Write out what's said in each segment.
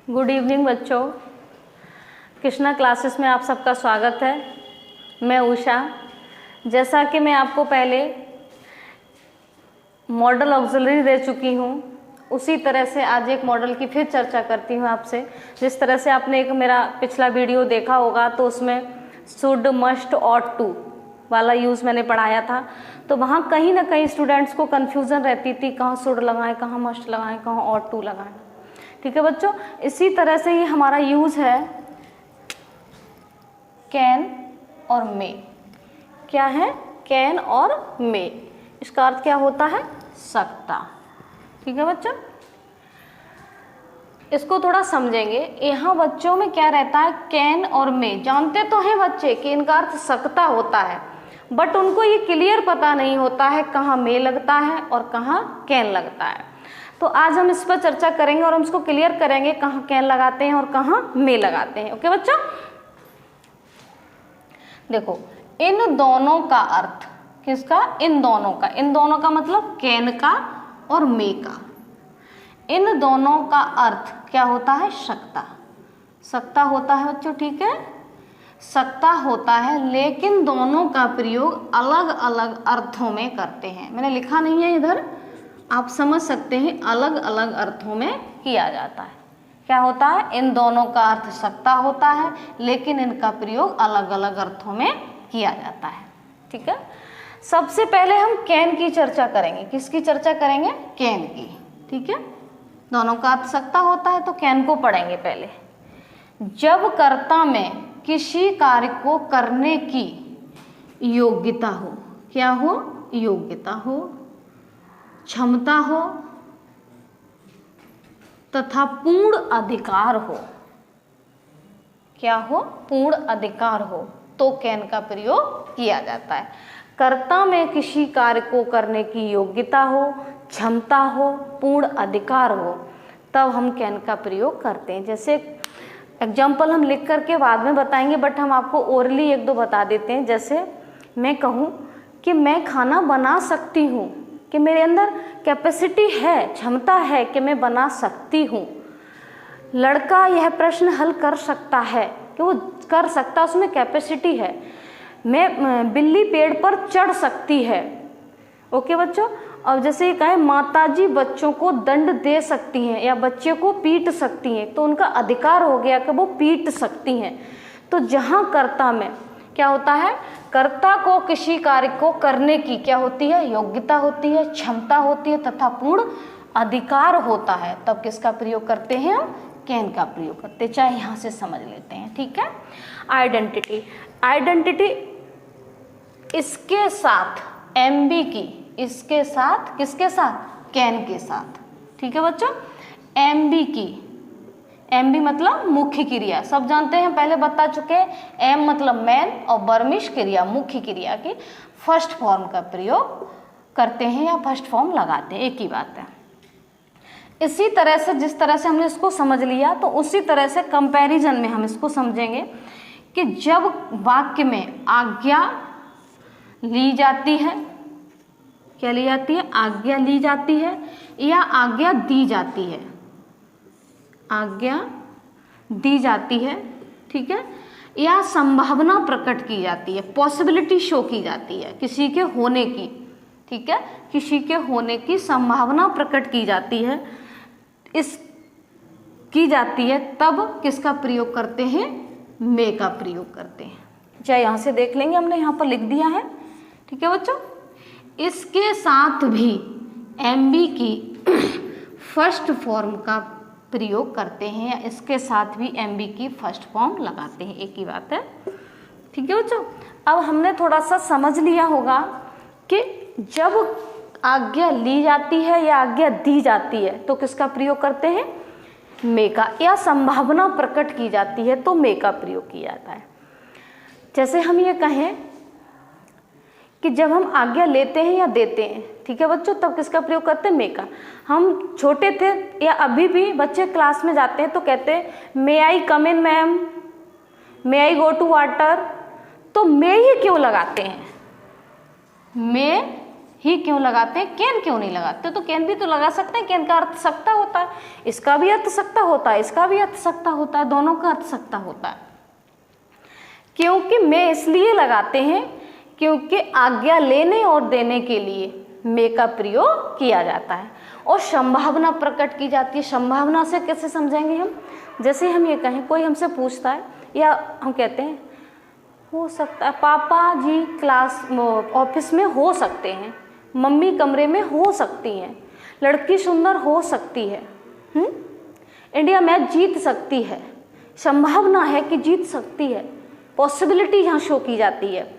Good evening बच्चों, Krishna classes में आप सबका स्वागत है। मैं उषा। जैसा कि मैं आपको पहले मॉडल ऑक्सिलरी दे चुकी हूँ, उसी तरह से आज एक मॉडल की फिर चर्चा करती हूँ आपसे। जिस तरह से आपने एक मेरा पिछला वीडियो देखा होगा तो उसमें शुड, मस्ट, ऑट टू वाला यूज़ मैंने पढ़ाया था, तो वहाँ कहीं ना कहीं स्टूडेंट्स को कन्फ्यूज़न रहती थी, कहाँ शुड लगाएं, कहाँ मस्ट लगाएं, कहाँ ऑट टू लगाएं। ठीक है बच्चों, इसी तरह से ही हमारा यूज़ है कैन और मे। क्या है? कैन और मे। इसका अर्थ क्या होता है? सकता। ठीक है बच्चों, इसको थोड़ा समझेंगे। यहाँ बच्चों में क्या रहता है? कैन और मे। जानते तो हैं बच्चे कि इनका अर्थ सकता होता है, बट उनको ये क्लियर पता नहीं होता है कहाँ मे लगता है और कहाँ कैन लगता है। तो आज हम इस पर चर्चा करेंगे और हम इसको क्लियर करेंगे कहाँ कैन लगाते हैं और कहाँ मे लगाते हैं। ओके बच्चों, देखो इन दोनों का अर्थ, किसका? इन दोनों का। इन दोनों का मतलब कैन का और मे का। इन दोनों का अर्थ क्या होता है? सकता। सकता होता है बच्चों, ठीक है, सकता होता है, लेकिन दोनों का प्रयोग अलग अलग अर्थों में करते हैं। मैंने लिखा नहीं है इधर, आप समझ सकते हैं, अलग अलग अर्थों में किया जाता है। क्या होता है? इन दोनों का अर्थ सकता होता है, लेकिन इनका प्रयोग अलग अलग अर्थों में किया जाता है। ठीक है, सबसे पहले हम कैन की चर्चा करेंगे। किसकी चर्चा करेंगे? कैन की। ठीक है, दोनों का अर्थ सकता होता है तो कैन को पढ़ेंगे पहले। जब कर्ता में किसी कार्य को करने की योग्यता हो, क्या हो? योग्यता हो, क्षमता हो तथा पूर्ण अधिकार हो। क्या हो? पूर्ण अधिकार हो, तो कैन का प्रयोग किया जाता है। कर्ता में किसी कार्य को करने की योग्यता हो, क्षमता हो, पूर्ण अधिकार हो, तब हम कैन का प्रयोग करते हैं। जैसे एग्जाम्पल हम लिख करके बाद में बताएंगे, बट हम आपको ओरली एक दो बता देते हैं। जैसे मैं कहूँ कि मैं खाना बना सकती हूँ, कि मेरे अंदर कैपेसिटी है, क्षमता है कि मैं बना सकती हूँ। लड़का यह प्रश्न हल कर सकता है, कि वो कर सकता, उसमें कैपेसिटी है। मैं बिल्ली पेड़ पर चढ़ सकती है। ओके बच्चों, अब जैसे ये कहें माताजी बच्चों को दंड दे सकती हैं या बच्चे को पीट सकती हैं, तो उनका अधिकार हो गया कि वो पीट सकती हैं। तो जहाँ कर्ता में क्या होता है? कर्ता को किसी कार्य को करने की क्या होती है? योग्यता होती है, क्षमता होती है तथा पूर्ण अधिकार होता है, तब किसका प्रयोग करते हैं? हम कैन का प्रयोग करते हैं। चाहे यहाँ से समझ लेते हैं। ठीक है, आइडेंटिटी। आइडेंटिटी इसके साथ एमबी की, इसके साथ, किसके साथ? कैन के साथ। ठीक है बच्चों, एमबी की। एमबी मतलब मुख्य क्रिया, सब जानते हैं, पहले बता चुके हैं। एम मतलब मैन और बर्मिश क्रिया, मुख्य क्रिया की फर्स्ट फॉर्म का प्रयोग करते हैं या फर्स्ट फॉर्म लगाते हैं, एक ही बात है। इसी तरह से, जिस तरह से हमने इसको समझ लिया, तो उसी तरह से कंपैरिजन में हम इसको समझेंगे कि जब वाक्य में आज्ञा ली जाती है, क्या ली जाती है? आज्ञा ली जाती है या आज्ञा दी जाती है। आज्ञा दी जाती है, ठीक है, या संभावना प्रकट की जाती है, पॉसिबिलिटी शो की जाती है किसी के होने की। ठीक है, किसी के होने की संभावना प्रकट की जाती है, इस की जाती है, तब किसका प्रयोग करते हैं? मे का प्रयोग करते हैं। चाहे यहाँ से देख लेंगे, हमने यहाँ पर लिख दिया है। ठीक है बच्चों, इसके साथ भी एमबी की फर्स्ट फॉर्म का प्रयोग करते हैं या इसके साथ भी एमबी की फर्स्ट फॉर्म लगाते हैं, एक ही बात है। ठीक है बच्चों, अब हमने थोड़ा सा समझ लिया होगा कि जब आज्ञा ली जाती है या आज्ञा दी जाती है तो किसका प्रयोग करते हैं? मे का। या संभावना प्रकट की जाती है तो मे का प्रयोग किया जाता है। जैसे हम ये कहें कि जब हम आज्ञा लेते हैं या देते हैं, ठीक है बच्चों, तब किसका प्रयोग करते हैं? मे का। हम छोटे थे या अभी भी बच्चे क्लास में जाते हैं तो कहते हैं may I come in ma'am, may I go to water, तो मे ही क्यों लगाते हैं? मे ही क्यों लगाते हैं, कैन क्यों नहीं लगाते? तो कैन भी तो लगा सकते हैं, कैन का अर्थ सकता होता है, इसका भी अर्थ सकता होता है, इसका भी अर्थ सकता होता है, दोनों का अर्थ सकता होता है। क्योंकि मे इसलिए लगाते हैं क्योंकि आज्ञा लेने और देने के लिए मे का प्रयोग किया जाता है और संभावना प्रकट की जाती है। संभावना से कैसे समझेंगे हम? जैसे हम ये कहें, कोई हमसे पूछता है या हम कहते हैं हो सकता है, पापा जी क्लास ऑफिस में हो सकते हैं, मम्मी कमरे में हो सकती हैं, लड़की सुंदर हो सकती है, इंडिया मैच जीत सकती है, संभावना है कि जीत सकती है, पॉसिबिलिटी यहाँ शो की जाती है।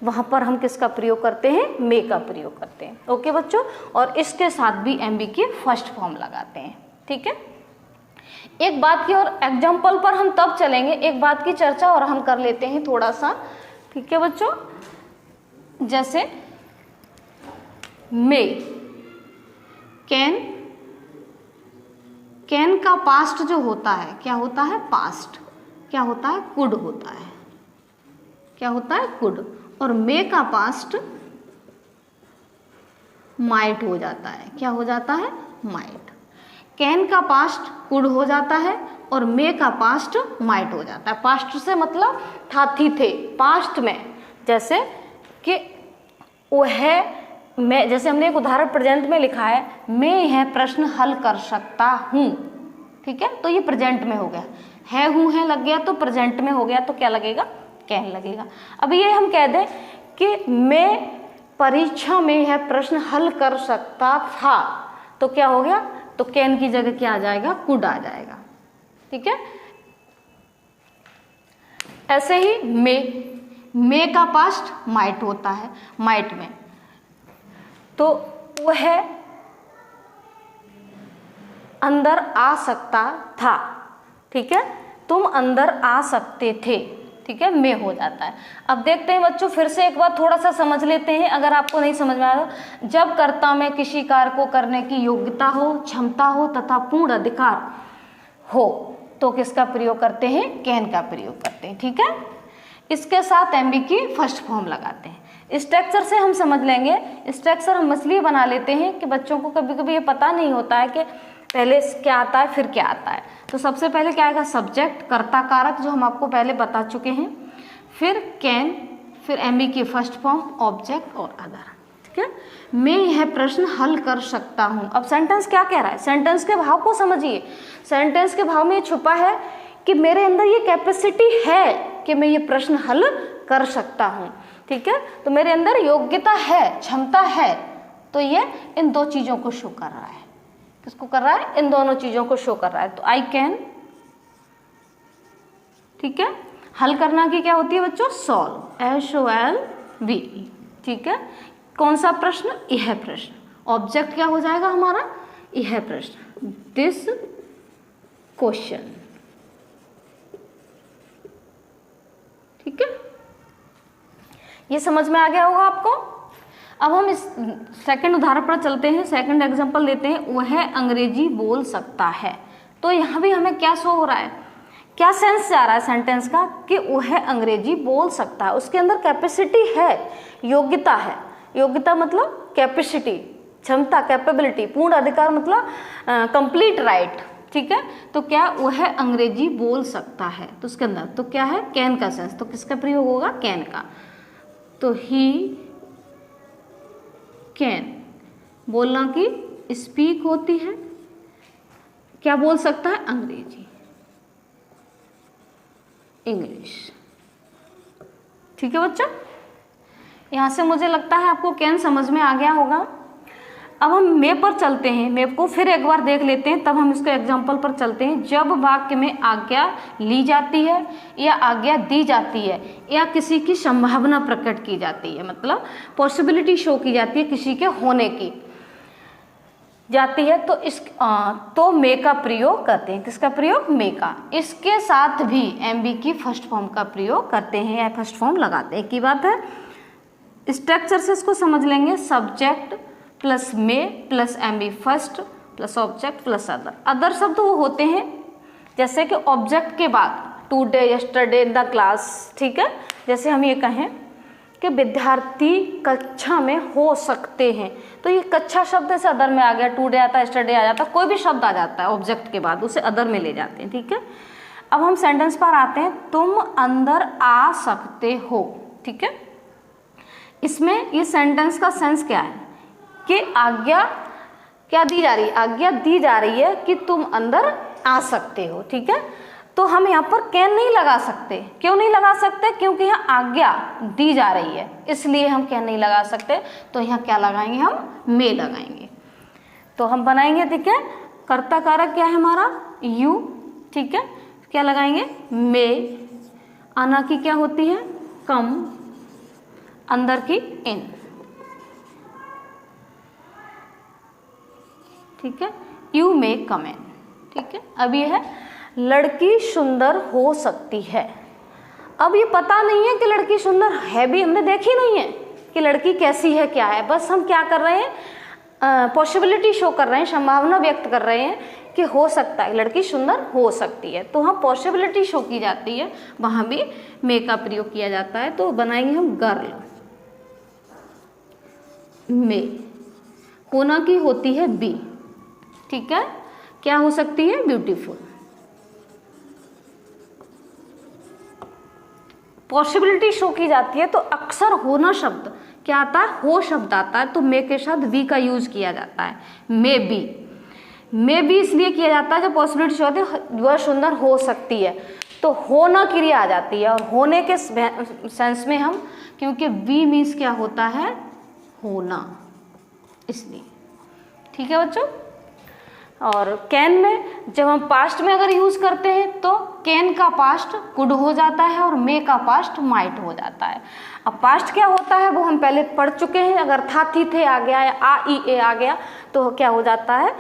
वहाँ पर हम किसका प्रयोग करते हैं? मे का प्रयोग करते हैं। ओके बच्चों, और इसके साथ भी एमबी की फर्स्ट फॉर्म लगाते हैं। ठीक है, एक बात की और एग्जाम्पल पर हम तब चलेंगे, एक बात की चर्चा और हम कर लेते हैं थोड़ा सा। ठीक है बच्चों, जैसे मे, कैन का पास्ट जो होता है क्या होता है? पास्ट। क्या होता है? कुड होता है। क्या होता है? कुड। और मे का पास्ट माइट हो जाता है। क्या हो जाता है? माइट। कैन का पास्ट कुड हो जाता है और मे का पास्ट माइट हो जाता है। पास्ट से मतलब था, थी, थे, पास्ट में। जैसे कि वह, मैं, जैसे हमने एक उदाहरण प्रेजेंट में लिखा है, मैं यह प्रश्न हल कर सकता हूँ। ठीक है, तो ये प्रेजेंट में हो गया, है हूँ है लग गया तो प्रेजेंट में हो गया, तो क्या लगेगा? कैन लगेगा। अब ये हम कह दें कि मैं परीक्षा में यह प्रश्न हल कर सकता था, तो क्या हो गया? तो कैन की जगह क्या आ जाएगा? कुड आ जाएगा। ठीक है, ऐसे ही मे का पास्ट माइट होता है, माइट में, तो वह अंदर आ सकता था। ठीक है, तुम अंदर आ सकते थे। ठीक है, मे हो जाता है। अब देखते हैं बच्चों, फिर से एक बार थोड़ा सा समझ लेते हैं, अगर आपको नहीं समझ में आया। जब कर्ता में किसी कार्य को करने की योग्यता हो, क्षमता हो तथा पूर्ण अधिकार हो, तो किसका प्रयोग करते हैं? कैन का प्रयोग करते हैं। ठीक है, इसके साथ एमबी की फर्स्ट फॉर्म लगाते हैं। स्ट्रक्चर से हम समझ लेंगे। स्ट्रक्चर हम इसलिए बना लेते हैं कि बच्चों को कभी कभी ये पता नहीं होता है कि पहले क्या आता है फिर क्या आता है। तो सबसे पहले क्या आएगा? सब्जेक्ट, कर्ता कारक, जो हम आपको पहले बता चुके हैं, फिर कैन, फिर एमबी की फर्स्ट फॉर्म, ऑब्जेक्ट और अदर। ठीक है, मैं यह प्रश्न हल कर सकता हूँ। अब सेंटेंस क्या कह रहा है? सेंटेंस के भाव को समझिए। सेंटेंस के भाव में ये छुपा है कि मेरे अंदर ये कैपेसिटी है कि मैं ये प्रश्न हल कर सकता हूँ। ठीक है, तो मेरे अंदर योग्यता है, क्षमता है, तो ये इन दो चीज़ों को शो कर रहा है। किसको कर रहा है? इन दोनों चीज़ों को शो कर रहा है। तो आई कैन, ठीक है, हल करना की क्या होती है बच्चों? Solve, SOLV। ठीक है, कौन सा प्रश्न? यह प्रश्न। ऑब्जेक्ट क्या हो जाएगा हमारा? यह प्रश्न, दिस क्वेश्चन। ठीक है, ये समझ में आ गया होगा आपको। अब हम इस सेकंड उदाहरण पर चलते हैं, सेकंड एग्जांपल लेते हैं। वह अंग्रेजी बोल सकता है। तो यहाँ भी हमें क्या शो हो रहा है? क्या सेंस जा रहा है सेंटेंस का? कि वह अंग्रेजी बोल सकता है, उसके अंदर कैपेसिटी है, योग्यता है। योग्यता मतलब कैपेसिटी, क्षमता, कैपेबिलिटी। पूर्ण अधिकार मतलब कंप्लीट राइट। ठीक है, तो क्या वह अंग्रेजी बोल सकता है, तो उसके अंदर तो क्या है? कैन का सेंस, तो किसका प्रयोग होगा? कैन का। तो ही कैन, बोलना की स्पीक होती है, क्या बोल सकता है? अंग्रेजी, इंग्लिश। ठीक है बच्चा, यहां से मुझे लगता है आपको कैन समझ में आ गया होगा। अब हम मे पर चलते हैं, मे को फिर एक बार देख लेते हैं, तब हम इसके एग्जाम्पल पर चलते हैं। जब वाक्य में आज्ञा ली जाती है या आज्ञा दी जाती है या किसी की संभावना प्रकट की जाती है, मतलब पॉसिबिलिटी शो की जाती है किसी के होने की जाती है, तो मे का प्रयोग करते हैं। किसका प्रयोग? मे का। इसके साथ भी एमबी की फर्स्ट फॉर्म का प्रयोग करते हैं या फर्स्ट फॉर्म लगाते हैं। की बात है, स्ट्रक्चर से इसको समझ लेंगे। Subject plus may plus MB first plus object plus other. Other शब्द वो होते हैं जैसे कि ऑब्जेक्ट के बाद today, yesterday, in the class. ठीक है, जैसे हम ये कहें कि विद्यार्थी कक्षा में हो सकते हैं। तो ये कक्षा शब्द से अदर में आ गया, टुडे आता है, यस्टरडे आ जाता है, कोई भी शब्द आ जाता है ऑब्जेक्ट के बाद उसे अदर में ले जाते हैं, ठीक है। अब हम सेंटेंस पर आते हैं, तुम अंदर आ सकते हो, ठीक है। इसमें ये सेंटेंस का सेंस क्या है कि आज्ञा क्या दी जा रही है, आज्ञा दी जा रही है कि तुम अंदर आ सकते हो, ठीक है। तो हम यहाँ पर कैन नहीं लगा सकते। क्यों नहीं लगा सकते? क्योंकि यहाँ आज्ञा दी जा रही है, इसलिए हम कैन नहीं लगा सकते। तो यहाँ क्या लगाएंगे, हम मे लगाएंगे। तो हम बनाएंगे, ठीक है, कर्ता कारक क्या है हमारा, यू, ठीक है। क्या लगाएंगे, मे। आना की क्या होती है, कम। अंदर की इन, ठीक है। यू मे कम इन, ठीक है। अब ये है लड़की सुंदर हो सकती है। अब ये पता नहीं है कि लड़की सुंदर है भी, हमने देखी नहीं है कि लड़की कैसी है क्या है, बस हम क्या कर रहे हैं, पॉसिबिलिटी शो कर रहे हैं, संभावना व्यक्त कर रहे हैं कि हो सकता है लड़की सुंदर हो सकती है। तो हम पॉसिबिलिटी शो की जाती है, वहां भी मे का प्रयोग किया जाता है। तो बनाएंगे हम गर्ल, मे। होना की होती है बी, ठीक है। क्या हो सकती है, ब्यूटीफुल। पॉसिबिलिटी शो की जाती है तो अक्सर होना शब्द क्या आता है, हो शब्द आता है, तो मे के साथ वी का यूज किया जाता है। मे बी, मे बी इसलिए किया जाता है जब पॉसिबिलिटी शो होती है वह सुंदर हो सकती है, तो होना क्रिया आ जाती है। और होने के सेंस में हम, क्योंकि वी मीन्स क्या होता है, होना, इसलिए, ठीक है बच्चों। और कैन में जब हम पास्ट में अगर यूज करते हैं तो कैन का पास्ट कुड हो जाता है और मे का पास्ट माइट हो जाता है। अब पास्ट क्या होता है वो हम पहले पढ़ चुके हैं, अगर था थी थे आ गया या आ ई ए आ गया तो क्या हो जाता है,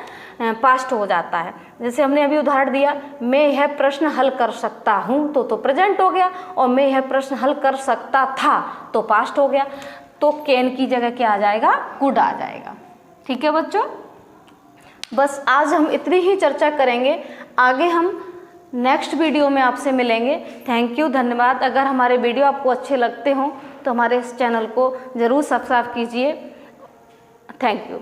पास्ट हो जाता है। जैसे हमने अभी उदाहरण दिया, मैं यह प्रश्न हल कर सकता हूँ, तो प्रेजेंट हो गया, और मैं यह प्रश्न हल कर सकता था तो पास्ट हो गया। तो कैन की जगह क्या आ जाएगा, कुड आ जाएगा, ठीक है बच्चों। बस आज हम इतनी ही चर्चा करेंगे, आगे हम नेक्स्ट वीडियो में आपसे मिलेंगे। थैंक यू, धन्यवाद। अगर हमारे वीडियो आपको अच्छे लगते हों तो हमारे इस चैनल को ज़रूर सब्सक्राइब कीजिए। Thank you.